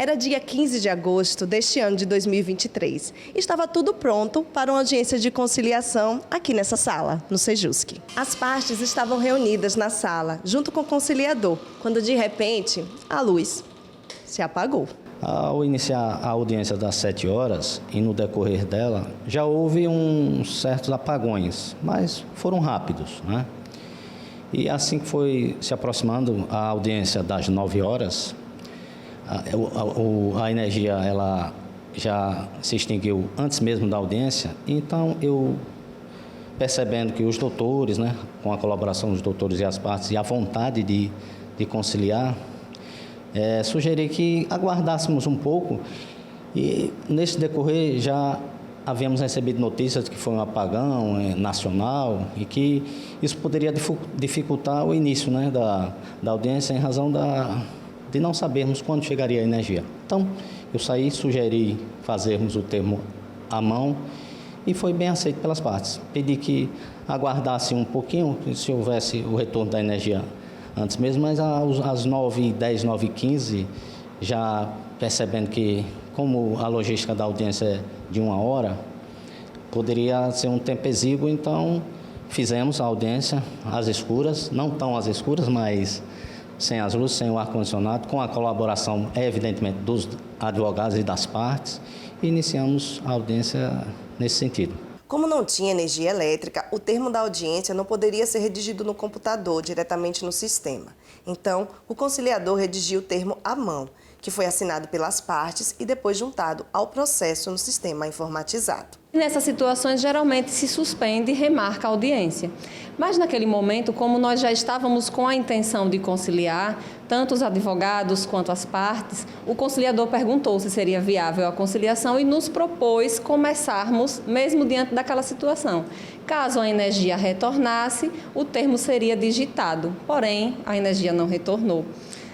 Era dia 15 de agosto deste ano de 2023. Estava tudo pronto para uma audiência de conciliação aqui nessa sala, no Sejusc. As partes estavam reunidas na sala, junto com o conciliador, quando de repente a luz se apagou. Ao iniciar a audiência das 7 horas e no decorrer dela, já houve uns certos apagões, mas foram rápidos, né? E assim que foi se aproximando a audiência das 9 horas, a energia ela já se extinguiu antes mesmo da audiência. Então eu, percebendo que os doutores, né, com a colaboração dos doutores e as partes e a vontade de conciliar, sugeri que aguardássemos um pouco e nesse decorrer já havíamos recebido notícias de que foi um apagão nacional e que isso poderia dificultar o início, né, da audiência em razão de não sabermos quando chegaria a energia. Então, eu sugeri fazermos o termo à mão e foi bem aceito pelas partes. Pedi que aguardasse um pouquinho, se houvesse o retorno da energia antes mesmo, mas às 9h10, 9h15, já percebendo que, como a logística da audiência é de 1 hora, poderia ser um tempo exíguo, então fizemos a audiência às escuras, não tão às escuras, mas sem as luzes, sem o ar-condicionado, com a colaboração, evidentemente, dos advogados e das partes, e iniciamos a audiência nesse sentido. Como não tinha energia elétrica, o termo da audiência não poderia ser redigido no computador, diretamente no sistema. Então, o conciliador redigiu o termo à mão, que foi assinado pelas partes e depois juntado ao processo no sistema informatizado. Nessas situações, geralmente se suspende e remarca a audiência. Mas naquele momento, como nós já estávamos com a intenção de conciliar, tanto os advogados quanto as partes, o conciliador perguntou se seria viável a conciliação e nos propôs começarmos mesmo diante daquela situação. Caso a energia retornasse, o termo seria digitado, porém a energia não retornou.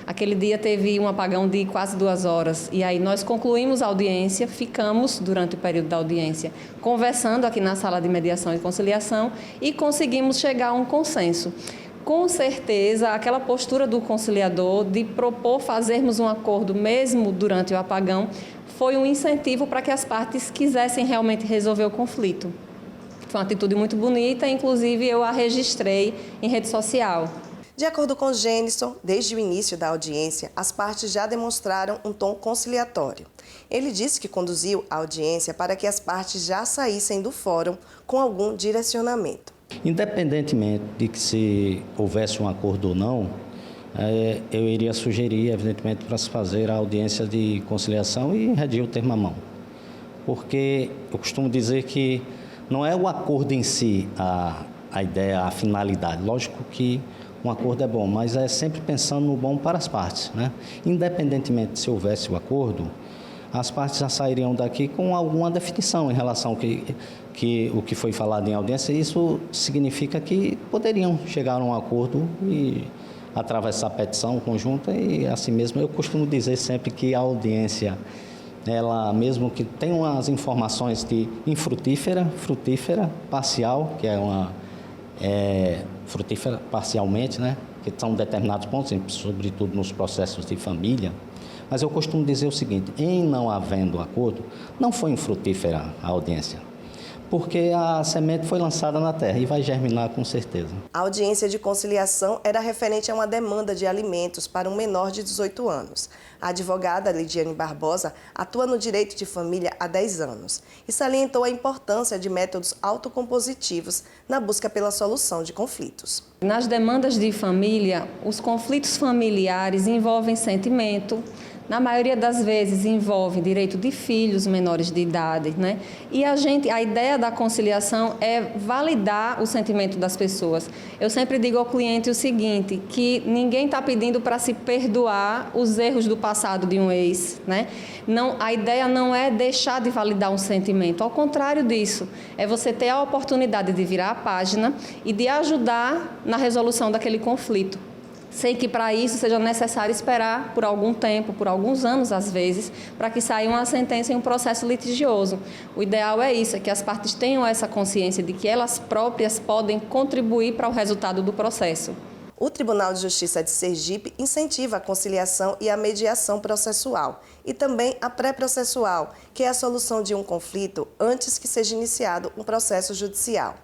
Aquele dia teve um apagão de quase 2 horas e aí nós concluímos a audiência, ficamos durante o período da audiência conversando aqui na sala de mediação e conciliação e conseguimos chegar a um consenso. Com certeza, aquela postura do conciliador de propor fazermos um acordo mesmo durante o apagão foi um incentivo para que as partes quisessem realmente resolver o conflito. Foi uma atitude muito bonita, inclusive eu a registrei em rede social. De acordo com Gênison, desde o início da audiência, as partes já demonstraram um tom conciliatório. Ele disse que conduziu a audiência para que as partes já saíssem do fórum com algum direcionamento. Independentemente de que se houvesse um acordo ou não, eu iria sugerir, evidentemente, para se fazer a audiência de conciliação e redigir o termo à mão. Porque eu costumo dizer que não é o acordo em si a ideia, a finalidade. Lógico que um acordo é bom, mas é sempre pensando no bom para as partes, né? Independentemente se houvesse o acordo, as partes já sairiam daqui com alguma definição em relação ao o que foi falado em audiência. Isso significa que poderiam chegar a um acordo e atravessar a petição conjunta e assim mesmo. Eu costumo dizer sempre que a audiência, ela mesmo que tenha umas informações de infrutífera, frutífera, parcial, que é uma frutífera parcialmente, né, que são determinados pontos, sobretudo nos processos de família. Mas eu costumo dizer o seguinte: em não havendo acordo, não foi infrutífera a audiência, porque a semente foi lançada na terra e vai germinar com certeza. A audiência de conciliação era referente a uma demanda de alimentos para um menor de 18 anos. A advogada Lidiane Barbosa atua no direito de família há 10 anos e salientou a importância de métodos autocompositivos na busca pela solução de conflitos. Nas demandas de família, os conflitos familiares envolvem sentimento, na maioria das vezes envolve direito de filhos menores de idade, né? E a ideia da conciliação é validar o sentimento das pessoas. Eu sempre digo ao cliente o seguinte, que ninguém está pedindo para se perdoar os erros do passado de um ex, né? Não, a ideia não é deixar de validar um sentimento, ao contrário disso, é você ter a oportunidade de virar a página e de ajudar na resolução daquele conflito. Sei que para isso seja necessário esperar por algum tempo, por alguns anos às vezes, para que saia uma sentença em um processo litigioso. O ideal é isso, é que as partes tenham essa consciência de que elas próprias podem contribuir para o resultado do processo. O Tribunal de Justiça de Sergipe incentiva a conciliação e a mediação processual e também a pré-processual, que é a solução de um conflito antes que seja iniciado um processo judicial.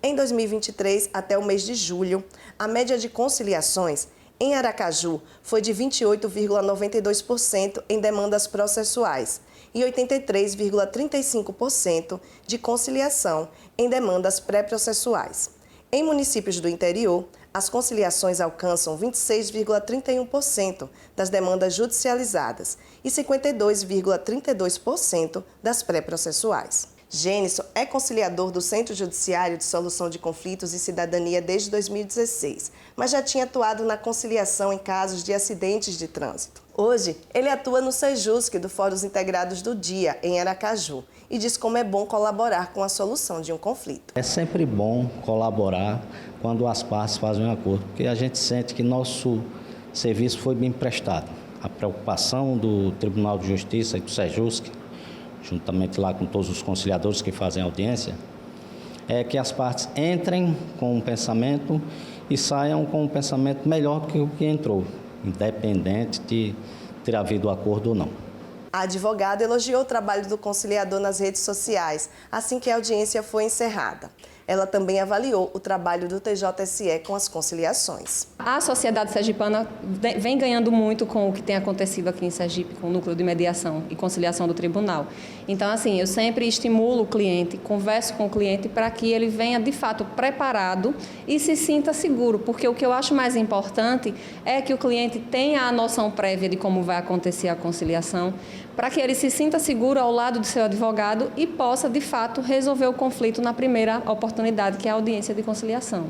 Em 2023, até o mês de julho, a média de conciliações em Aracaju foi de 28,92% em demandas processuais e 83,35% de conciliação em demandas pré-processuais. Em municípios do interior, as conciliações alcançam 26,31% das demandas judicializadas e 52,32% das pré-processuais. Gênison é conciliador do Centro Judiciário de Solução de Conflitos e Cidadania desde 2016, mas já tinha atuado na conciliação em casos de acidentes de trânsito. Hoje, ele atua no Sejusc do Fóruns Integrados do Dia, em Aracaju, e diz como é bom colaborar com a solução de um conflito. É sempre bom colaborar quando as partes fazem um acordo, porque a gente sente que nosso serviço foi bem prestado. A preocupação do Tribunal de Justiça e do Sejusc, juntamente lá com todos os conciliadores que fazem audiência, é que as partes entrem com um pensamento e saiam com um pensamento melhor do que o que entrou, independente de ter havido acordo ou não. A advogada elogiou o trabalho do conciliador nas redes sociais, assim que a audiência foi encerrada. Ela também avaliou o trabalho do TJSE com as conciliações. A sociedade sergipana vem ganhando muito com o que tem acontecido aqui em Sergipe, com o núcleo de mediação e conciliação do tribunal. Então, assim, eu sempre estimulo o cliente, converso com o cliente para que ele venha, de fato, preparado e se sinta seguro, porque o que eu acho mais importante é que o cliente tenha a noção prévia de como vai acontecer a conciliação, para que ele se sinta seguro ao lado do seu advogado e possa, de fato, resolver o conflito na primeira oportunidade, que é a audiência de conciliação.